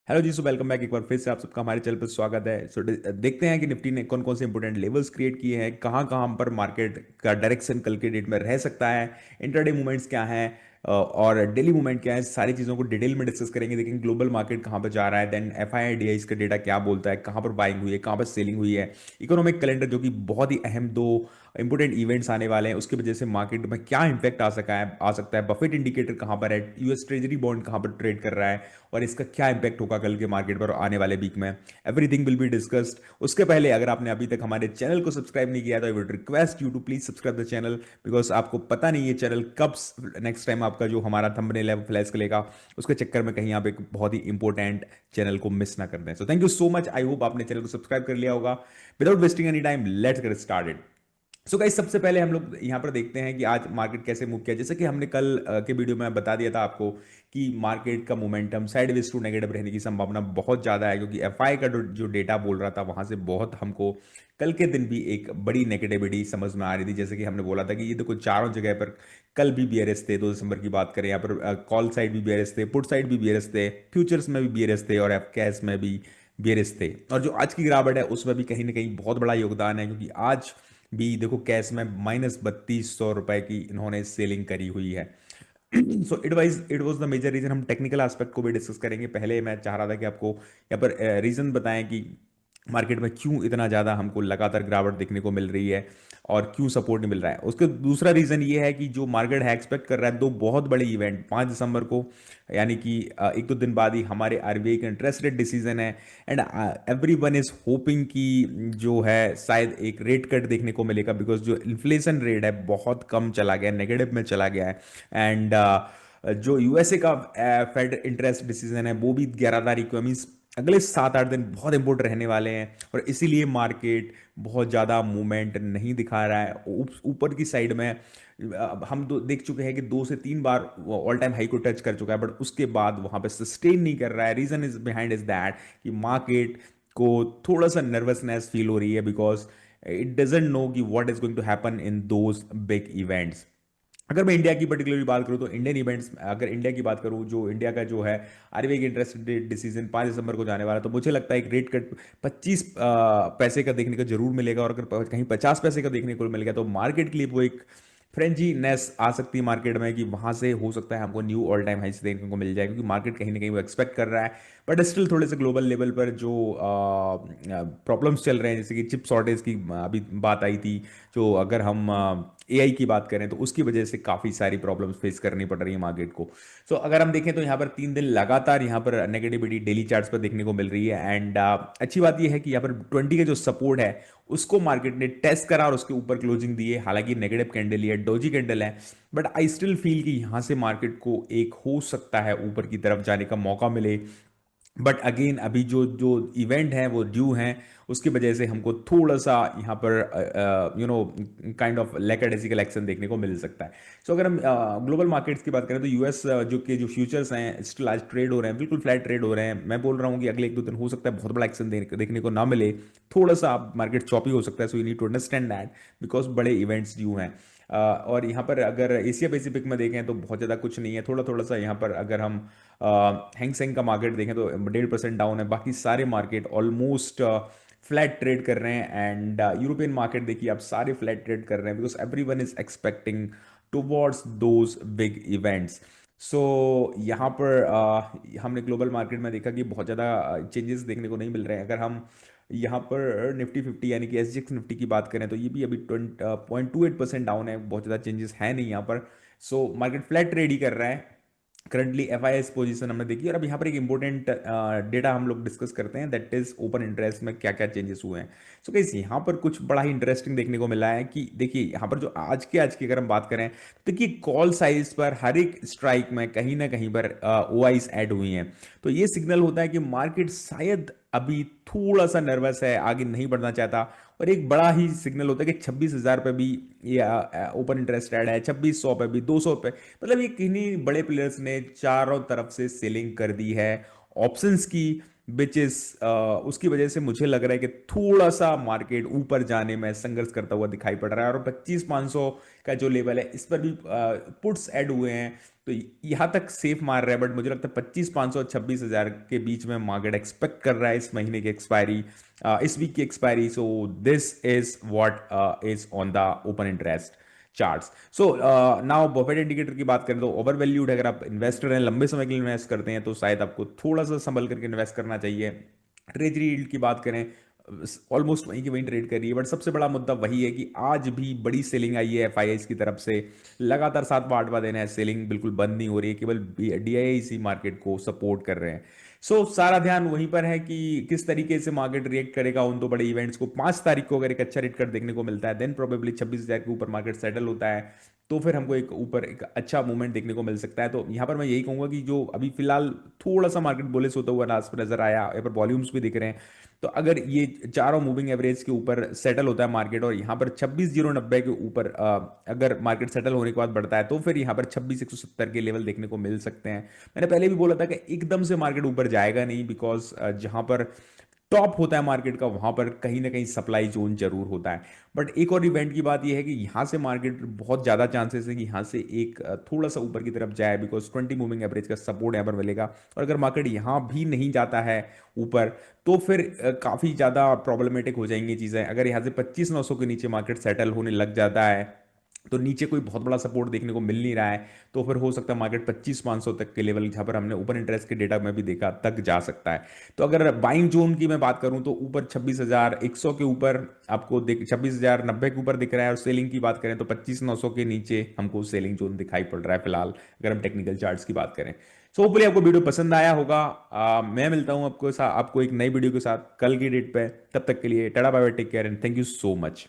Hello जी, so welcome back एक बार फिर से आप सबका हमारे चैनल पर स्वागत है। देखते हैं कि निफ्टी ने कौन कौन से इंपॉर्टेंट लेवल्स क्रिएट किए हैं, कहाँ कहाँ पर मार्केट का डायरेक्शन कल के डेट में रह सकता है, इंट्राडे मूवमेंट्स क्या हैं और डेली मूवमेंट क्या है। सारी चीज़ों को डिटेल में डिस्कस करेंगे। देखेंगे ग्लोबल मार्केट कहाँ पर जा रहा है, then F I I D I इसका डेटा क्या बोलता है, कहाँ पर बाइंग हुई है, कहाँ पर सेलिंग हुई है। इकोनॉमिक कैलेंडर जो कि बहुत ही अहम दो इंपोर्टेंट इवेंट्स आने वाले हैं, उसकी वजह से मार्केट में क्या इंपैक्ट आ सकता है। बफेट इंडिकेटर कहाँ पर है, यूएस ट्रेजरी बॉन्ड कहाँ पर ट्रेड कर रहा है और इसका क्या इंपैक्ट होगा कल के मार्केट पर आने वाले वीक में। Everything will be discussed. उसके पहले अगर आपने अभी तक हमारे चैनल को सब्सक्राइब नहीं किया तो I would request you to please subscribe the channel, because आपको पता नहीं ये चैनल कब नेक्स्ट टाइम आपका जो हमारा थंबनेल है फ्लैश करेगा, उसके चक्कर में कहीं आप एक बहुत ही इंपॉर्टेंट चैनल को मिस ना कर दें। So thank you so much. I hope आपने चैनल को सब्सक्राइब कर लिया होगा। Without wasting any time, let's get started. So guys, सबसे पहले हम लोग यहाँ पर देखते हैं कि आज मार्केट कैसे मूव किया। जैसे कि हमने कल के वीडियो में बता दिया था आपको कि मार्केट का मोमेंटम साइडवेज टू नेगेटिव रहने की संभावना बहुत ज़्यादा है, क्योंकि एफआई का जो डेटा बोल रहा था वहाँ से बहुत हमको कल के दिन भी एक बड़ी नेगेटिविटी समझ में आ रही थी। जैसे कि हमने बोला था कि ये देखो चारों जगह पर कल भी बियरिश थे। 2 दिसंबर की बात करें, यहाँ पर कॉल साइड भी बियरिश थे, पुट साइड भी बियरिश थे, फ्यूचर्स में भी बियरिश थे और एफ कैश में भी बियरिश थे। और जो आज की गिरावट है उसमें भी कहीं ना कहीं बहुत बड़ा योगदान है, क्योंकि आज भी देखो कैश में -3200 रुपए की इन्होंने सेलिंग करी हुई है। So it was the major reason. हम टेक्निकल एस्पेक्ट को भी डिस्कस करेंगे। पहले मैं चाह रहा था कि आपको यहाँ पर रीजन बताएं कि मार्केट में क्यों इतना ज़्यादा हमको लगातार गिरावट देखने को मिल रही है और क्यों सपोर्ट नहीं मिल रहा है। उसका दूसरा रीज़न ये है कि जो मार्केट है एक्सपेक्ट कर रहा है दो बहुत बड़े इवेंट 5 दिसंबर को, यानी कि एक दो दिन बाद ही हमारे आरबीआई का इंटरेस्ट रेट डिसीजन है। And every one is hoping कि जो है शायद एक रेट कट देखने को मिलेगा, बिकॉज जो इन्फ्लेशन रेट है बहुत कम चला गया है, नेगेटिव में चला गया है। एंड जो यूएसए का फेड इंटरेस्ट डिसीजन है वो भी 11 तारीख को, मीन्स अगले 7-8 दिन बहुत इंपॉर्टेंट रहने वाले हैं। और इसीलिए मार्केट बहुत ज़्यादा मूवमेंट नहीं दिखा रहा है। ऊपर की साइड में हम देख चुके हैं कि 2 से 3 बार ऑल टाइम हाई को टच कर चुका है, बट उसके बाद वहां पे सस्टेन नहीं कर रहा है। Reason is behind is that कि मार्केट को थोड़ा सा नर्वसनेस फील हो रही है, बिकॉज इट डजेंट नो कि what is going to happen in those big events. अगर मैं इंडिया की पर्टिकुलरली बात करूं तो इंडियन इवेंट्स, अगर इंडिया की बात करूं, जो इंडिया का जो है आरबीआई की इंटरेस्ट रेट डिसीजन 5 दिसंबर को जाने वाला है, तो मुझे लगता है एक रेट कट 25 पैसे का देखने को जरूर मिलेगा। और अगर कहीं 50 पैसे का देखने को मिल गया तो मार्केट के लिए वो एक फ्रेंजीनेस आ सकती है मार्केट में, कि वहां से हो सकता है हमको न्यू ऑल टाइम हाइस देखने को मिल जाए, क्योंकि मार्केट कहीं ना कहीं वो एक्सपेक्ट कर रहा है। बट स्टिल थोड़े से ग्लोबल लेवल पर जो प्रॉब्लम्स चल रहे हैं, जैसे कि चिप शॉर्टेज की अभी बात आई थी, जो अगर हम एआई की बात करें तो उसकी वजह से काफ़ी सारी प्रॉब्लम्स फेस करनी पड़ रही है मार्केट को। सो अगर हम देखें तो यहाँ पर 3 दिन लगातार यहाँ पर नेगेटिविटी डेली चार्ट्स पर देखने को मिल रही है। एंड अच्छी बात यह है कि यहाँ पर 20 का जो सपोर्ट है उसको मार्केट ने टेस्ट करा और उसके ऊपर क्लोजिंग दी है। हालांकि नेगेटिव कैंडल है, डोजी कैंडल है, बट आई स्टिल फील कि यहाँ से मार्केट को एक हो सकता है ऊपर की तरफ जाने का मौका मिले। बट अगेन अभी जो जो इवेंट हैं वो ड्यू हैं, उसकी वजह से हमको थोड़ा सा यहाँ पर काइंड ऑफ लेकेडेसिकल एक्शन देखने को मिल सकता है। सो अगर हम ग्लोबल मार्केट्स की बात करें तो यूएस जो फ्यूचर्स हैं स्टिल आज ट्रेड हो रहे हैं, बिल्कुल फ्लैट ट्रेड हो रहे हैं। मैं बोल रहा हूँ कि अगले एक दो दिन हो सकता है बहुत बड़ा एक्शन देखने को ना मिले, थोड़ा सा मार्केट चॉपी हो सकता है। So you need to understand that, because बड़े इवेंट्स ड्यू हैं। और यहाँ पर अगर एशिया पैसिफिक में देखें तो बहुत ज़्यादा कुछ नहीं है, थोड़ा थोड़ा सा यहाँ पर अगर हम हैंग सेंग का मार्केट देखें तो 1.5% डाउन है। बाकी सारे मार्केट ऑलमोस्ट फ्लैट ट्रेड कर रहे हैं। एंड यूरोपियन मार्केट देखिए आप सारे फ्लैट ट्रेड कर रहे हैं, because every one is expecting towards those big events. So यहाँ पर हमने ग्लोबल मार्केट में देखा कि बहुत ज़्यादा चेंजेस देखने को नहीं मिल रहे हैं। अगर हम यहाँ पर निफ्टी 50 यानी कि एसजीएक्स निफ्टी की बात करें तो ये भी अभी 20.28% डाउन है, बहुत ज़्यादा चेंजेस है नहीं यहाँ पर। सो मार्केट फ्लैट ट्रेड ही कर रहा है currently. F I S position हमने देखी। और अब यहाँ पर एक इंपॉर्टेंट डेटा हम लोग डिस्कस करते हैं, दैट इज ओपन इंटरेस्ट में क्या क्या चेंजेस हुए हैं। सो गाइस यहाँ पर कुछ बड़ा ही इंटरेस्टिंग देखने को मिला है कि देखिए यहाँ पर जो आज की अगर हम बात करें तो देखिए कॉल साइज पर हर एक स्ट्राइक में कहीं ना कहीं पर ओ आईज ऐड हुई हैं। तो ये सिग्नल होता है कि मार्केट शायद अभी थोड़ा सा नर्वस है, आगे नहीं बढ़ना चाहता। और एक बड़ा ही सिग्नल होता है कि 26,000 पे भी ये ओपन इंटरेस्ट ऐड है, 2600 पे भी, 200 पे। मतलब ये किन्हीं बड़े प्लेयर्स ने चारों तरफ से सेलिंग कर दी है ऑप्शंस की। विच इज उसकी वजह से मुझे लग रहा है कि थोड़ा सा मार्केट ऊपर जाने में संघर्ष करता हुआ दिखाई पड़ रहा है। और 25,500 का जो लेवल है इस पर भी पुट्स ऐड हुए हैं, तो यहां तक सेफ मार रहा है। बट मुझे लगता है 25,500 और 26,000 के बीच में मार्केट एक्सपेक्ट कर रहा है इस महीने की एक्सपायरी, इस वीक की expiry. So this is what is on the open interest charts. So now Buffett indicator की बात करें तो ओवर वैल्यूड, अगर आप इन्वेस्टर हैं, लंबे समय के लिए इन्वेस्ट करते हैं, तो शायद आपको थोड़ा सा संभल करके इन्वेस्ट करना चाहिए। ट्रेजरी यील्ड की बात करें, ऑलमोस्ट वहीं की वहीं ट्रेड कर रही है। बट सबसे बड़ा मुद्दा वही है कि आज भी बड़ी सेलिंग आई है एफआईआईस की तरफ से, लगातार 7वां 8वां दिन है, सेलिंग बिल्कुल बंद नहीं हो रही है, केवल डीआईआई इसी मार्केट को सपोर्ट कर रहे हैं। सो सारा ध्यान वहीं पर है कि किस तरीके से मार्केट रिएक्ट करेगा उन दो बड़े इवेंट्स को। 5 तारीख को अगर एक अच्छा रेट कट देखने को मिलता है, देन प्रोबेबली 26,000 के ऊपर मार्केट सेटल होता है, तो फिर हमको एक ऊपर एक अच्छा मूवमेंट देखने को मिल सकता है। तो यहां पर मैं यही कहूंगा कि जो अभी फिलहाल थोड़ा सा मार्केट बुलिश होता हुआ लास्ट पर नजर आया, यहाँ पर वॉल्यूम्स भी दिख रहे हैं, तो अगर ये चारों मूविंग एवरेज के ऊपर सेटल होता है मार्केट और यहां पर 26,090 के ऊपर अगर मार्केट सेटल होने के बाद बढ़ता है, तो फिर यहां पर 26,170 के लेवल देखने को मिल सकते हैं। मैंने पहले भी बोला था कि एकदम से मार्केट ऊपर जाएगा नहीं, बिकॉज जहां पर टॉप होता है मार्केट का वहां पर कहीं ना कहीं सप्लाई जोन जरूर होता है। बट एक और इवेंट की बात यह है कि यहां से मार्केट बहुत ज्यादा चांसेस है कि यहां से एक थोड़ा सा ऊपर की तरफ जाए, बिकॉज 20 मूविंग एवरेज का सपोर्ट यहां पर मिलेगा। और अगर मार्केट यहां भी नहीं जाता है ऊपर, तो फिर काफी ज्यादा प्रॉब्लमेटिक हो जाएंगी चीजें। अगर यहां से 25,900 के नीचे मार्केट सेटल होने लग जाता है, तो नीचे कोई बहुत बड़ा सपोर्ट देखने को मिल नहीं रहा है, तो फिर हो सकता है मार्केट 25,500 तक के लेवल, जहां पर हमने ओपन इंटरेस्ट के डेटा में भी देखा, तक जा सकता है। तो अगर बाइंग जोन की मैं बात करूं तो ऊपर 26,100 के ऊपर आपको 26,090 के ऊपर दिख रहा है, और सेलिंग की बात करें तो 25,900 के नीचे हमको सेलिंग जोन दिखाई पड़ रहा है फिलहाल, अगर हम टेक्निकल चार्ट्स की बात करें। सो होपफुली आपको वीडियो पसंद आया होगा। मैं मिलता हूं आपको एक नई वीडियो के साथ कल की डेट पे। तब तक के लिए tata bye bye, take care and thank you so much.